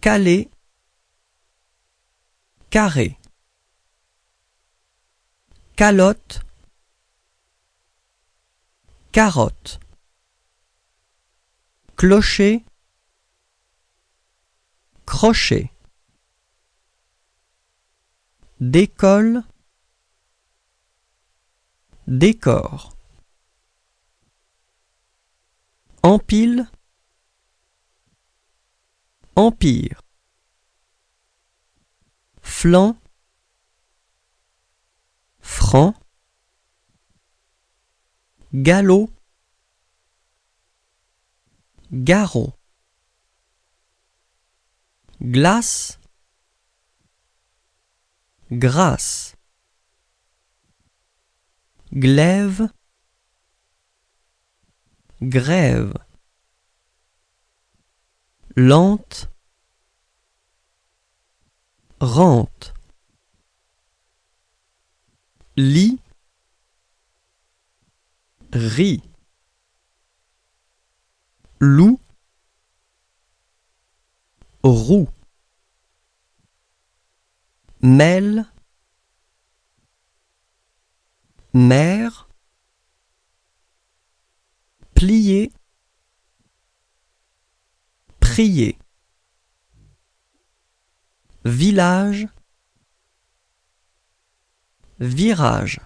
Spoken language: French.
calé, carré, calotte, carotte, clocher, crochet, décolle, décor, empile, empire, flanc, franc, galop, garrot, glace, grâce, glaive, grève, lente, rente, lit, rit, loup, roue, mêle, mer, plier, prier, village, virage.